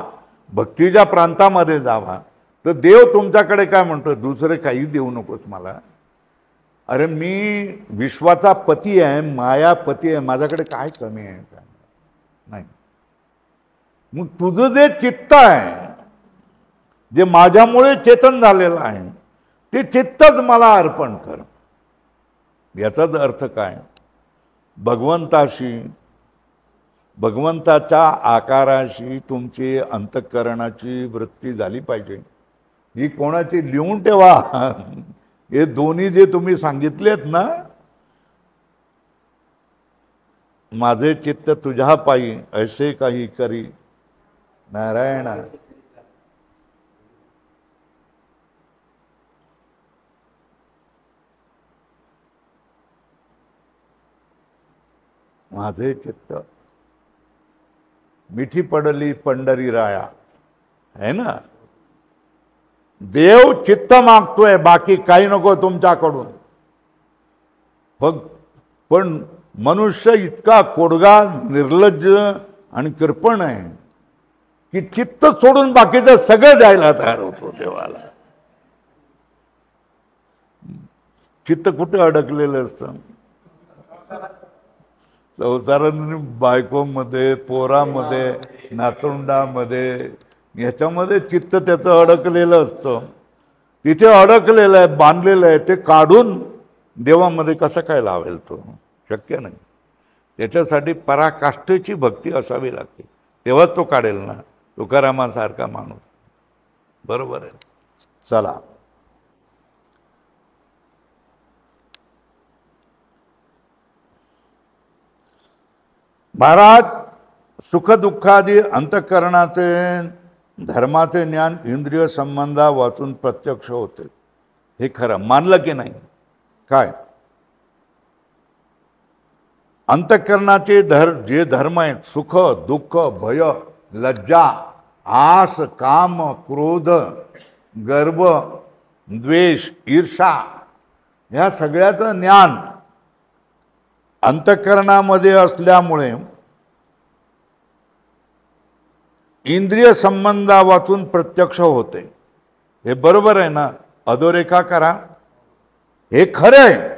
भक्तीच्या प्रांतामध्ये जावा, तर देव तुमच्याकडे काय म्हणतो, दुसरे काही देऊ नकोस मला. अरे मी विश्वाचा पती आहे, मायापती आहे, माझ्याकडे काय कमी आहे? नाही. मग तुझं जे चित्त आहे, जे माझ्यामुळे चेतन झालेलं आहे, ते चित्तच मला अर्पण कर. याचाच अर्थ काय? भगवंताशी, भगवंताच्या आकाराशी तुमची अंतःकरणाची वृत्ती झाली पाहिजे. ही कोणाची लिहून ठेवा. हे दोन्ही जे तुम्ही सांगितलेत ना, माझे चित्त तुझ्या पायी ऐसे काही करी नारायण. माझे चित्त मिठी पडली पंढरी राया, है ना? देव चित्त मागतोय, बाकी काही नको तुमच्याकडून. पण मनुष्य इतका कोडगा, निर्लज्ज आणि कृपण आहे की चित्त सोडून बाकीचं सगळं द्यायला तयार होतो देवाला. चित्त कुठे अडकलेलं असतं? संसाराने, बायकोमध्ये, पोरामध्ये, नातवंडामध्ये, ह्याच्यामध्ये चित्त त्याचं अडकलेलं असतं. तिथे अडकलेलं आहे, बांधलेलं आहे, ते काढून देवामध्ये कसं काय लावेल तो? शक्य नाही. त्याच्यासाठी पराकाष्ठेची भक्ती असावी लागते, तेव्हाच तो काढेल ना. तुकारामासारखा माणूस. बरोबर आहे. चला, महाराज, सुखदुःखादी अंतःकरणाचे धर्माचे ज्ञान इंद्रिय संबंधा वाचून प्रत्यक्ष होते. हे खरं मानलं की नाही? काय अंतःकरणाचे जे धर्म आहेत, सुख, दुःख, भय, लज्जा, आस, काम, क्रोध, गर्व, द्वेष, ईर्षा, ह्या सगळ्याचं ज्ञान अंतःकरणामध्ये असल्यामुळे इंद्रिय संबंधा वाचून प्रत्यक्ष होते. हे बरोबर आहे ना? अधोरेखा करा. हे खरं आहे.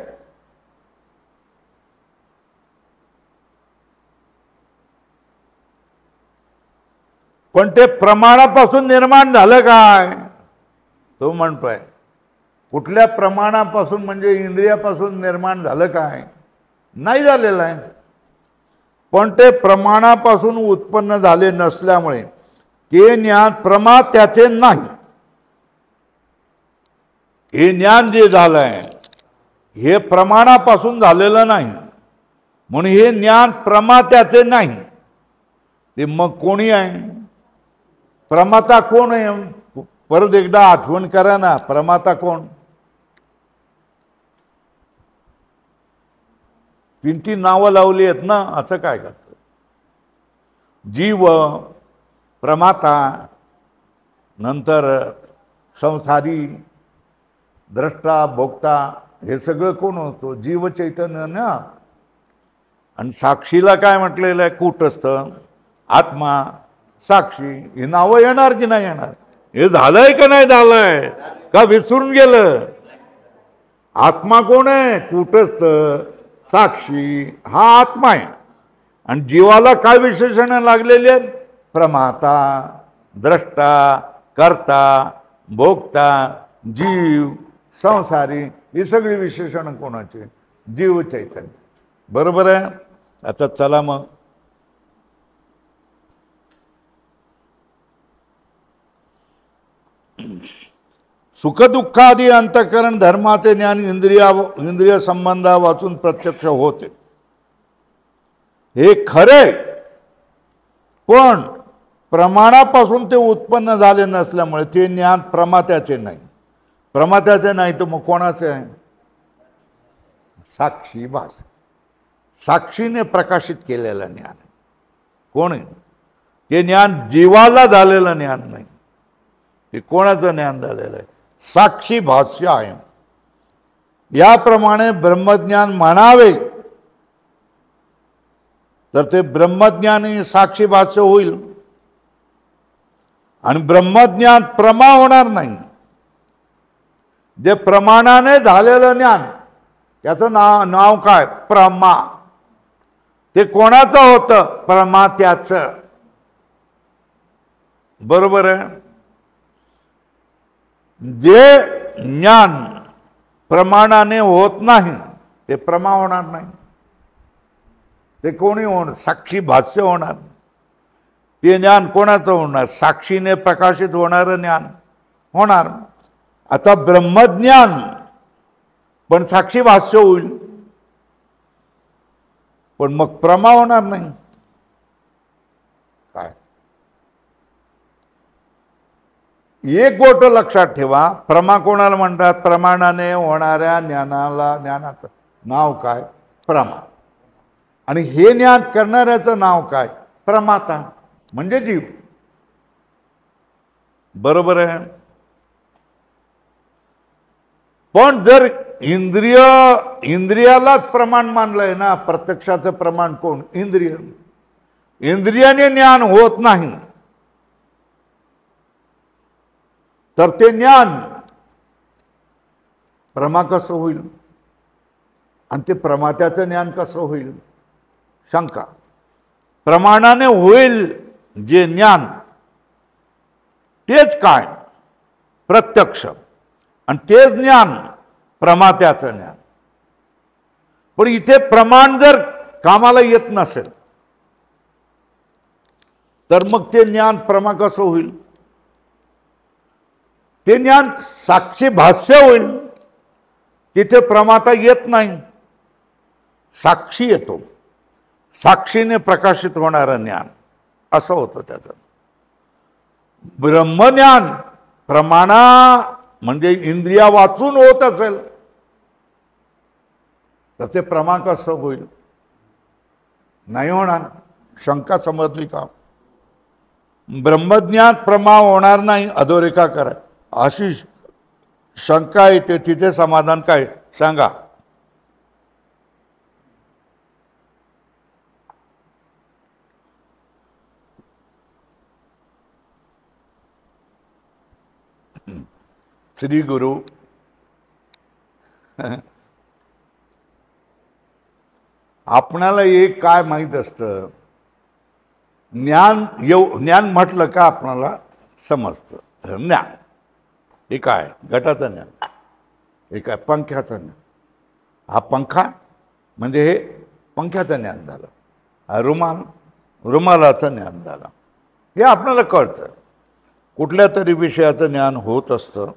पण ते प्रमाणापासून निर्माण झालं काय? तो म्हणतोय कुठल्या प्रमाणापासून, म्हणजे इंद्रियापासून निर्माण झालं काय? नाही झालेलं आहे. पण ते प्रमाणापासून उत्पन्न झाले नसल्यामुळे ते ज्ञान प्रमा त्याचे नाही. हे ज्ञान जे झालंय हे प्रमाणापासून झालेलं नाही, म्हणून हे ज्ञान प्रमा त्याचे नाही. ते मग कोणी आहे? प्रमाता कोण आहे? परत एकदा आठवण करा ना, प्रमाता कोण? तीन नावं लावली आहेत ना. असं काय करतं? जीव, प्रमाता, नंतर संसारी, द्रष्टा, भोक्ता, हे सगळं कोण होतो? जीव चैतन्य ना. आणि साक्षीला काय म्हटलेलं आहे? कूटस्थ, आत्मा, साक्षी. हे नावं येणार की नाही येणार? हे झालंय का नाही झालंय? का विसरून गेलं? आत्मा कोण आहे? कूटस्थ, साक्षी, हा आत्मा आहे. आणि जीवाला काय विशेषण लागलेली आहेत? प्रमाता, द्रष्टा, कर्ता, भोक्ता, जीव, संसारी, ही सगळी विशेषण कोणाची? जीव चैतन्य. बरोबर आहे. आता चला मग सुखदुःखादी अंतःकरण धर्माचे ज्ञान इंद्रिय संबंधा वाचून प्रत्यक्ष होते. हे खरे, पण प्रमाणापासून ते उत्पन्न झाले नसल्यामुळे ते ज्ञान प्रमात्याचे नाही. प्रमात्याचे नाही तर मग कोणाचे आहे? साक्षी भास, साक्षीने प्रकाशित केलेलं ज्ञान. कोण आहे ते? ज्ञान जीवाला झालेलं ज्ञान नाही. ते कोणाचं ज्ञान झालेलं आहे? साक्षी भाष्य आहे. याप्रमाणे ब्रह्मज्ञान म्हणावे तर ते ब्रह्मज्ञानी साक्षी भाष्य होईल. आणि ब्रह्मज्ञान प्रमा होणार नाही. जे प्रमाणाने झालेलं ज्ञान त्याचं नाव काय? प्रमा. ते कोणाचं होतं? प्रमात्याचं. बरोबर आहे. जे ज्ञान प्रमाणाने होत नाही ते प्रमा होणार नाही. ते कोणी होणार? साक्षी भाष्य होणार. ते ज्ञान कोणाचं होणार? साक्षीने प्रकाशित होणारं ज्ञान होणार. आता ब्रह्मज्ञान पण साक्षी भाष्य होईल, पण मग प्रमा होणार नाही. काय? एक गोष्ट लक्षात ठेवा, प्रमा कोणाला म्हणतात? प्रमाणाने होणाऱ्या ज्ञानाचं नाव काय? प्रमा. आणि हे ज्ञान करणाऱ्याचं नाव काय? प्रमाता, म्हणजे जीव. बरोबर आहे. पण जर इंद्रियालाच प्रमाण मानलंय ना. प्रत्यक्षाचं प्रमाण कोण? इंद्रिय. इंद्रियाने ज्ञान होत नाही, तर ते ज्ञान प्रमा कसं होईल? आणि ते प्रमात्याचं ज्ञान कसं होईल? शंका. प्रमाणाने होईल जे ज्ञान तेच काय? प्रत्यक्ष. आणि तेच ज्ञान प्रमात्याचं ज्ञान. पण इथे प्रमाण जर कामाला येत नसेल तर मग ते ज्ञान प्रमा कसं होईल? ते ज्ञान साक्षी भाष्य होईल. तिथे प्रमाता येत नाही, साक्षी येतो. साक्षीने प्रकाशित होणारं ज्ञान असं होतं त्याचं. ब्रह्मज्ञान प्रमाणा म्हणजे इंद्रिया वाचून होत असेल तर ते प्रमा कसं होईल? नाही होणार. शंका समजली का? ब्रह्मज्ञान प्रमा होणार नाही, अधोरेखा करा अशी शंका येते. तिचे समाधान काय सांगा? श्री गुरु आपणाला एक काय माहीत असतं, ज्ञान म्हटलं का आपणाला समजतं. ज्ञान हे काय? घटाचं ज्ञान. हे काय? पंख्याचं ज्ञान. हा पंखा म्हणजे हे पंख्याचं ज्ञान झालं. हा रुमालाचं ज्ञान झालं. हे आपल्याला कळतं. कुठल्या तरी विषयाचं ज्ञान होत असतं.